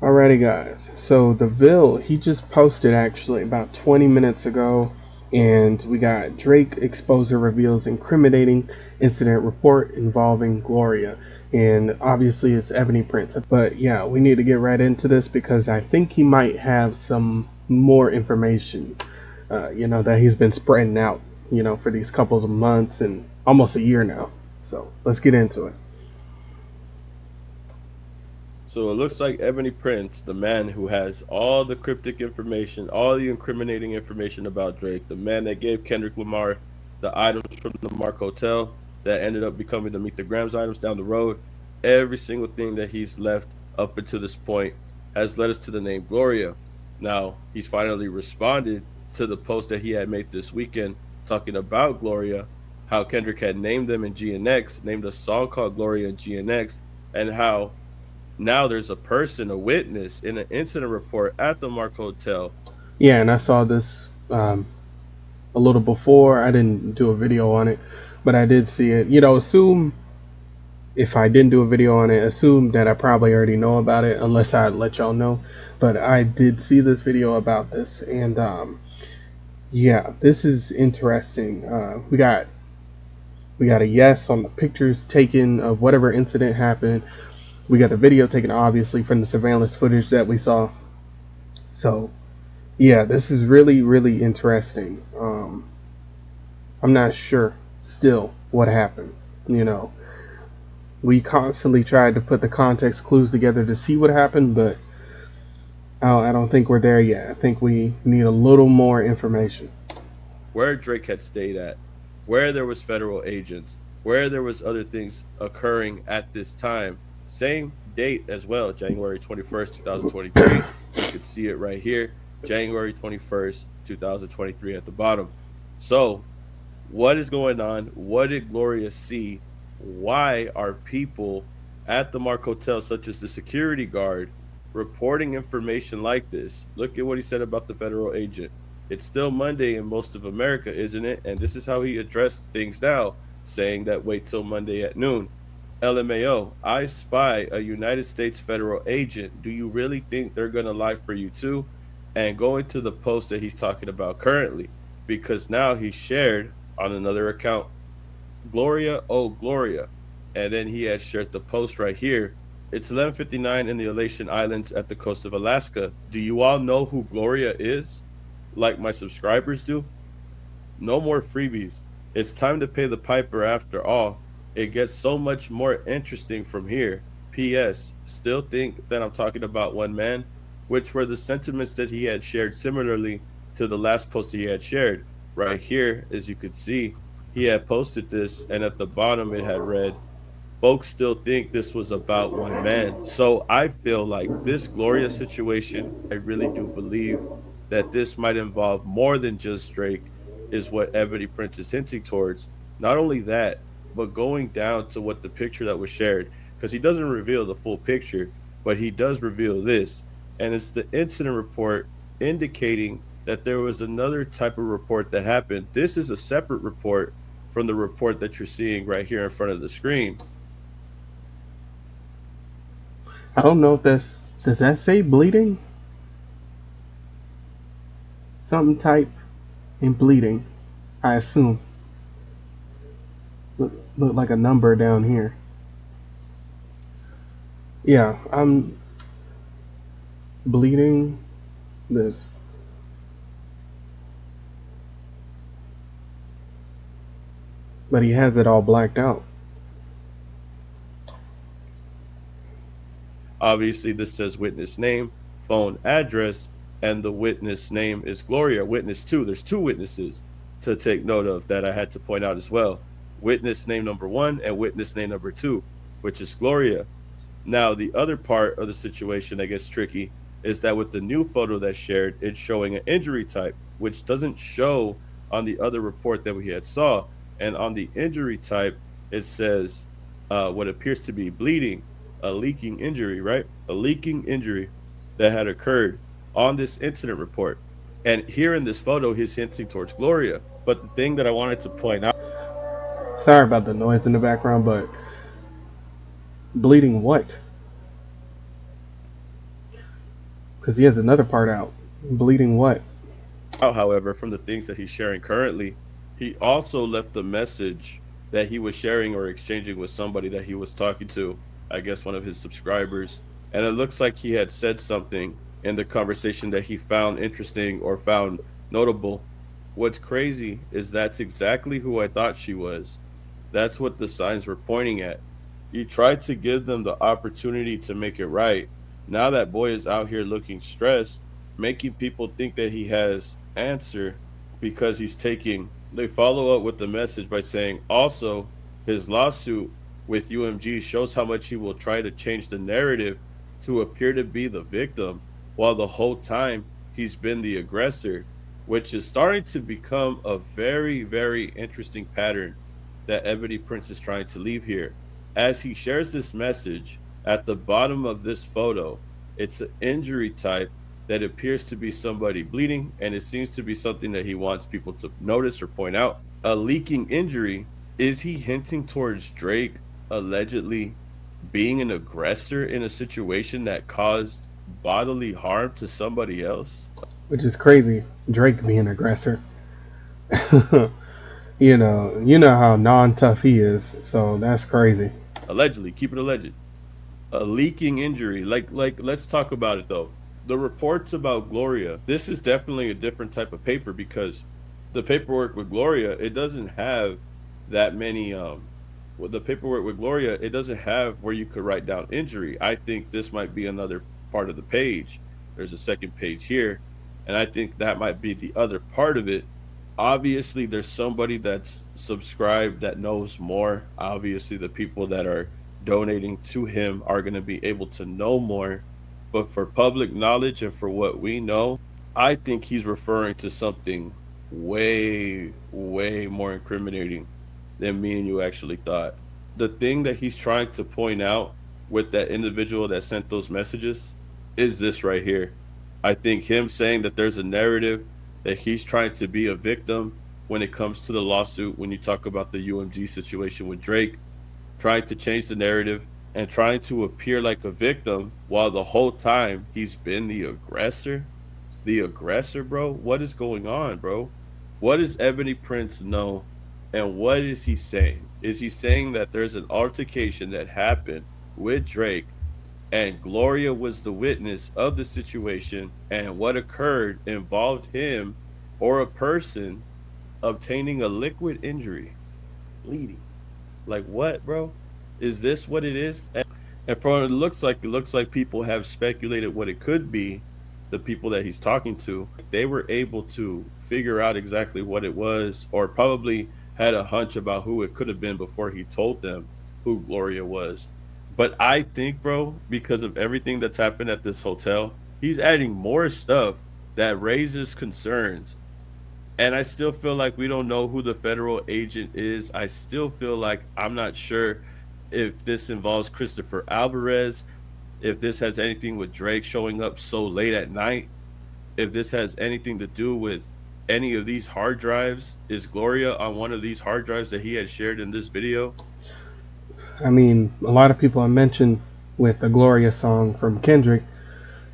Alrighty, guys. So the VILL, he just posted actually about 20 minutes ago, and we got Drake exposer reveals incriminating incident report involving Gloria, and obviously it's Ebonyprince. But yeah, we need to get right into this because I think he might have some more information, that he's been spreading out, for these couples of months and almost a year now. So let's get into it. So it looks like Ebony Prince, the man who has all the cryptic information, all the incriminating information about Drake, the man that gave Kendrick Lamar the items from the Mark Hotel that ended up becoming the Meet the Grams items down the road, every single thing that he's left up until this point has led us to the name Gloria. Now, he's finally responded to the post that he had made this weekend talking about Gloria, how Kendrick had named them in GNX, named a song called Gloria in GNX, and how now there's a person, a witness in an incident report at the Mark Hotel. Yeah, and I saw this a little before. I didn't do a video on it, but I did see it. Assume if I didn't do a video on it, assume that I probably already know about it, unless I let y'all know. But I did see this video about this, and yeah, this is interesting. We got a yes on the pictures taken of whatever incident happened. We got the video taken, obviously, from the surveillance footage that we saw. So yeah, this is really, really interesting. I'm not sure still what happened. You know, we constantly tried to put the context clues together to see what happened, but I don't think we're there yet. I think we need a little more information. Where Drake had stayed at, where there was federal agents, where there was other things occurring at this time. Same date as well, January 21st, 2023. You could see it right here, January 21st, 2023 at the bottom. So, what is going on? What did Gloria see? Why are people at the Mark Hotel, such as the security guard, reporting information like this? Look at what he said about the federal agent. It's still Monday in most of America, isn't it? And this is how he addressed things now, saying that wait till Monday at noon. LMAO, I spy a United States federal agent. Do you really think they're going to lie for you too? And going to the post that he's talking about currently, because now he shared on another account, Gloria, oh Gloria. And then he had shared the post right here. It's 11:59 in the Aleutian Islands at the coast of Alaska. Do you all know who Gloria is? Like my subscribers do? No more freebies. It's time to pay the piper after all. It gets so much more interesting from here. P.S. Still think that I'm talking about one man, which were the sentiments that he had shared similarly to the last post he had shared. Right here, as you could see, he had posted this, and at the bottom it had read, folks still think this was about one man. So I feel like this Gloria situation, I really do believe that this might involve more than just Drake, is what Ebony Prince is hinting towards. Not only that, but going down to what the picture that was shared, because he doesn't reveal the full picture, but he does reveal this. And it's the incident report indicating that there was another type of report that happened. This is a separate report from the report that you're seeing right here in front of the screen. I don't know if that's, does that say bleeding? Something type in bleeding, I assume. Look like a number down here. Yeah, I'm bleeding this. But he has it all blacked out. Obviously, this says witness name, phone address, and the witness name is Gloria. Witness two, there's two witnesses to take note of that I had to point out as well. Witness name number one and witness name number two, which is Gloria. Now, the other part of the situation that gets tricky is that with the new photo that's shared, it's showing an injury type, which doesn't show on the other report that we had saw. And on the injury type, it says what appears to be bleeding, a leaking injury, right? A leaking injury that had occurred on this incident report. And here in this photo, he's hinting towards Gloria. But the thing that I wanted to point out, Sorry about the noise in the background, but bleeding what? Because he has another part out. Bleeding what? However, from the things that he's sharing currently, he also left a message that he was sharing or exchanging with somebody that he was talking to, I guess one of his subscribers. And it looks like he had said something in the conversation that he found interesting or found notable. What's crazy is that's exactly who I thought she was. That's what the signs were pointing at. He tried to give them the opportunity to make it right. Now that boy is out here looking stressed, making people think that he has answer because he's taking. They follow up with the message by saying also his lawsuit with UMG shows how much he will try to change the narrative to appear to be the victim while the whole time he's been the aggressor, which is starting to become a very, very interesting pattern that Ebonyprince is trying to leave here. As he shares this message at the bottom of this photo, it's an injury type that appears to be somebody bleeding, and it seems to be something that he wants people to notice or point out. A leaking injury. Is he hinting towards Drake allegedly being an aggressor in a situation that caused bodily harm to somebody else? Which is crazy. Drake being an aggressor. You know how non-tough he is, so that's crazy. Allegedly, keep it alleged. A leaking injury. Like let's talk about it though. The reports about Gloria, this is definitely a different type of paper because the paperwork with Gloria, it doesn't have that many with the paperwork with Gloria, it doesn't have where you could write down injury. I think this might be another part of the page. There's a second page here, and I think that might be the other part of it. Obviously there's somebody that's subscribed that knows more. Obviously the people that are donating to him are going to be able to know more, but for public knowledge and for what we know, I think he's referring to something way more incriminating than me and you actually thought. The thing that he's trying to point out with that individual that sent those messages is this right here. I think him saying that there's a narrative that he's trying to be a victim when it comes to the lawsuit, when you talk about the UMG situation with Drake, trying to change the narrative and trying to appear like a victim while the whole time he's been the aggressor. The aggressor, bro. What is going on, bro? What does Ebonyprince know? And what is he saying? Is he saying that there's an altercation that happened with Drake and Gloria was the witness of the situation and what occurred involved him or a person obtaining a liquid injury, bleeding? Like what, bro? Is this what it is? And from what it looks like people have speculated what it could be. The people that he's talking to, they were able to figure out exactly what it was, or probably had a hunch about who it could have been before he told them who Gloria was. But I think, bro, because of everything that's happened at this hotel, he's adding more stuff that raises concerns. And I still feel like we don't know who the federal agent is. I still feel like I'm not sure if this involves Christopher Alvarez, if this has anything with Drake showing up so late at night, if this has anything to do with any of these hard drives. Is Gloria on one of these hard drives that he had shared in this video? I mean, a lot of people have mentioned with the Gloria song from Kendrick,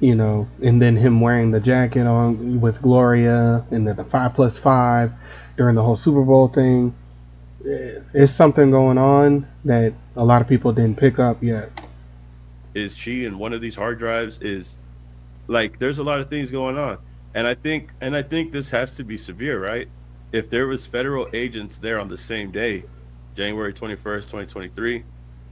and then him wearing the jacket on with Gloria, and then the 5+5 during the whole Super Bowl thing. It's something going on that a lot of people didn't pick up yet. Is she in one of these hard drives? Is like there's a lot of things going on. And I think this has to be severe, right? If there was federal agents there on the same day, January 21st, 2023,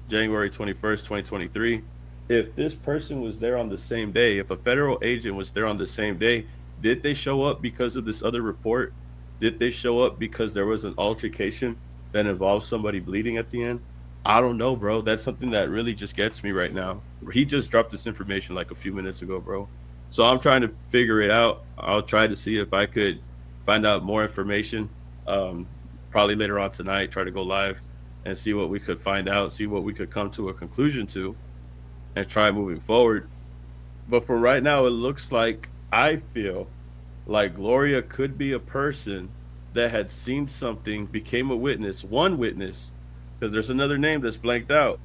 January 21st, 2023, if this person was there on the same day, if a federal agent was there on the same day, did they show up because of this other report? Did they show up because there was an altercation that involved somebody bleeding at the end? I don't know, bro. That's something that really just gets me right now. He just dropped this information like a few minutes ago, bro. So I'm trying to figure it out. I'll try to see if I could find out more information. Um, Probably later on tonight, try to go live and see what we could find out, see what we could come to a conclusion to, and try moving forward. But for right now, it looks like I feel like Gloria could be a person that had seen something, became a witness, one witness, because there's another name that's blanked out.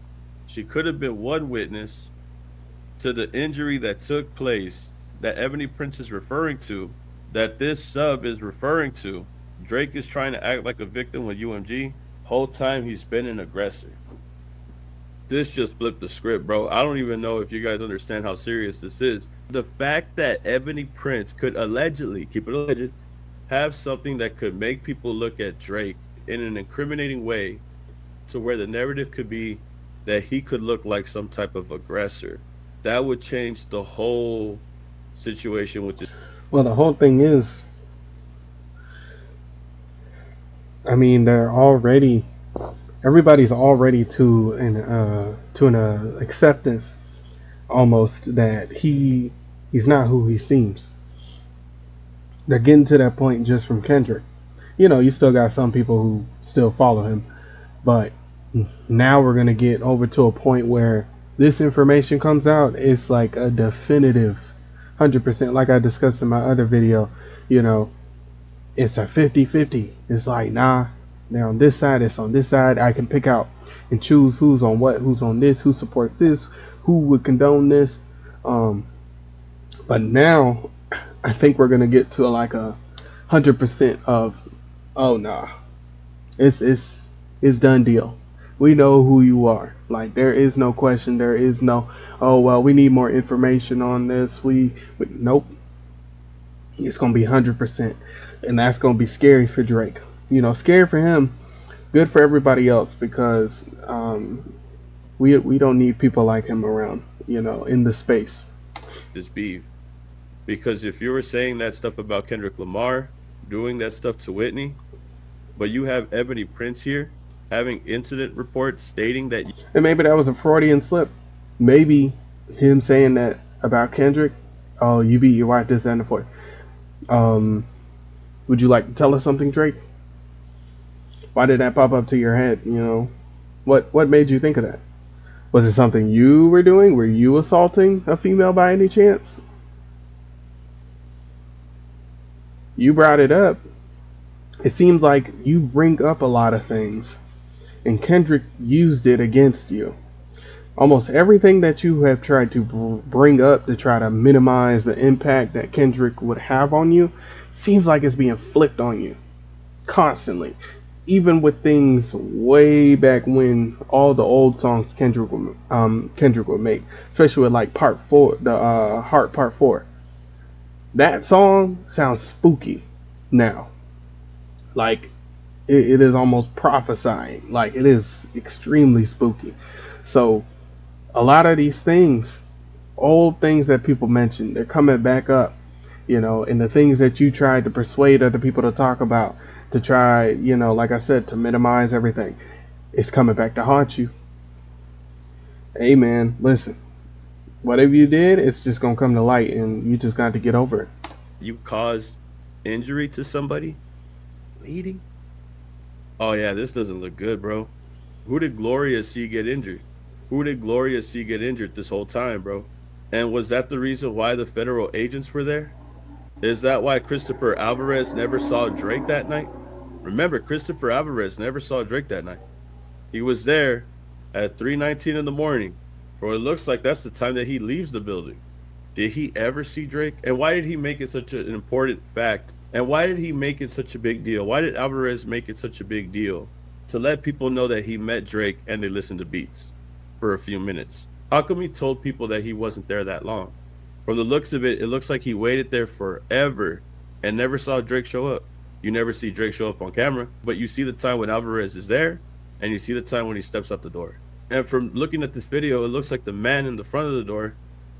She could have been one witness to the injury that took place that Ebonyprince is referring to, that this sub is referring to. Drake is trying to act like a victim with UMG. Whole time he's been an aggressor. This just flipped the script, bro. I don't even know if you guys understand how serious this is. The fact that Ebonyprince could allegedly, keep it alleged, have something that could make people look at Drake in an incriminating way to where the narrative could be that he could look like some type of aggressor. That would change the whole situation with this. Well, the whole thing is, I mean, everybody's already to an acceptance almost that he's not who he seems. They're getting to that point just from Kendrick. You know, you still got some people who still follow him, but now we're gonna get over to a point where this information comes out. It's like a definitive 100%, like I discussed in my other video. You know, it's a 50-50. It's like, nah, they're on this side, it's on this side. I can pick out and choose who's on what, who's on this, who supports this, who would condone this. But now I think we're gonna get to like a 100% of, oh nah, it's done deal. We know who you are. Like, there is no question. There is no, oh well, we need more information on this. Nope. It's gonna be 100%, and that's gonna be scary for Drake. You know, scary for him, good for everybody else, because we don't need people like him around. You know, in the space. This beef. Because if you were saying that stuff about Kendrick Lamar, doing that stuff to Whitney, but you have Ebonyprince here having incident reports stating that And maybe that was a Freudian slip. Maybe him saying that about Kendrick. Oh, you beat your wife, this, and the fourth. Would you like to tell us something, Drake? Why did that pop up to your head? You know, what made you think of that? Was it something you were doing? Were you assaulting a female by any chance? You brought it up. It seems like you bring up a lot of things, and Kendrick used it against you. Almost everything that you have tried to bring up to try to minimize the impact that Kendrick would have on you seems like it's being flipped on you constantly. Even with things way back when, all the old songs Kendrick would make, especially with like Part 4, the Heart Part 4. That song sounds spooky now. Like, it is almost prophesying. Like, it is extremely spooky. So a lot of these things, old things that people mentioned, they're coming back up. You know, and the things that you tried to persuade other people to talk about, to try, you know, like I said, to minimize everything, it's coming back to haunt you. Hey man, listen, whatever you did, it's just gonna come to light, and you just got to get over it. you caused injury to somebody, bleeding. Oh yeah, this doesn't look good, bro. Who did Gloria see get injured? Who did Gloria see get injured this whole time, bro? And was that the reason why the federal agents were there? Is that why Christopher Alvarez never saw Drake that night? Remember, Christopher Alvarez never saw Drake that night. He was there at 3:19 in the morning. For it looks like that's the time that he leaves the building. Did he ever see Drake? And why did he make it such an important fact? And why did he make it such a big deal? Why did Alvarez make it such a big deal to let people know that he met Drake and they listened to beats for a few minutes? How come he told people that he wasn't there that long? From the looks of it, it looks like he waited there forever and never saw Drake show up. You never see Drake show up on camera, but you see the time when Alvarez is there and you see the time when he steps out the door. And from looking at this video, it looks like the man in the front of the door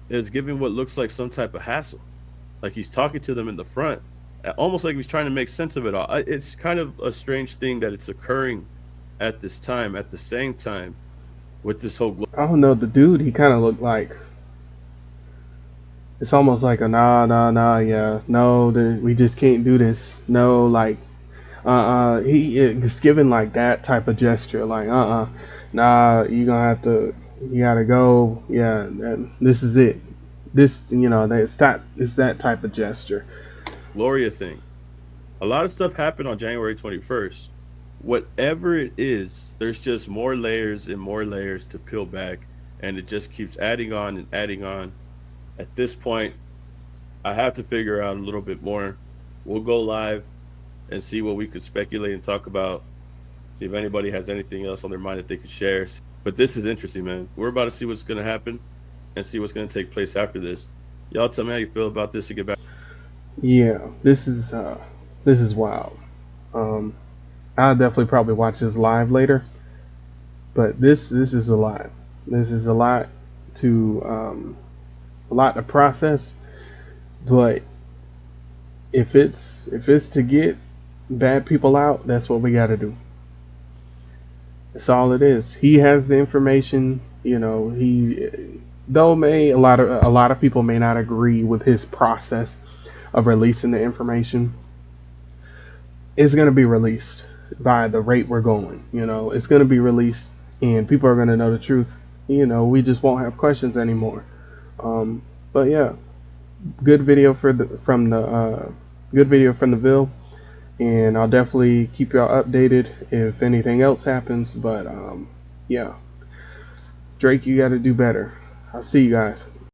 is giving what looks like some type of hassle. Like he's talking to them in the front, almost like he's trying to make sense of it all. It's kind of a strange thing that it's occurring at this time, at the same time, with this whole. I don't know, the dude, he kind of looked like, it's almost like a nah, yeah, no, we just can't do this. No, like, he is giving like that type of gesture, like, nah, you gotta go, yeah, this is it. This, you know, it's that type of gesture. Gloria thing. A lot of stuff happened on January 21st. Whatever it is, there's just more layers and more layers to peel back, and it just keeps adding on and adding on. At this point, I have to figure out a little bit more. We'll go live and see what we could speculate and talk about. See if anybody has anything else on their mind that they could share. But this is interesting, man. We're about to see what's going to happen and see what's going to take place after this. Y'all tell me how you feel about this and get back. Yeah, this is wild. Um, I'll definitely probably watch this live later, but this is a lot. This is to a lot to process. But if it's to get bad people out, that's what we got to do. That's all it is. He has the information. You know, he though may a lot of people may not agree with his process of releasing the information. It's going to be released by the rate we're going. You know, it's going to be released, and people are going to know the truth. You know, we just won't have questions anymore. But yeah, good video from the good video from the VILL, and I'll definitely keep y'all updated if anything else happens. But yeah, Drake, you got to do better. I'll see you guys.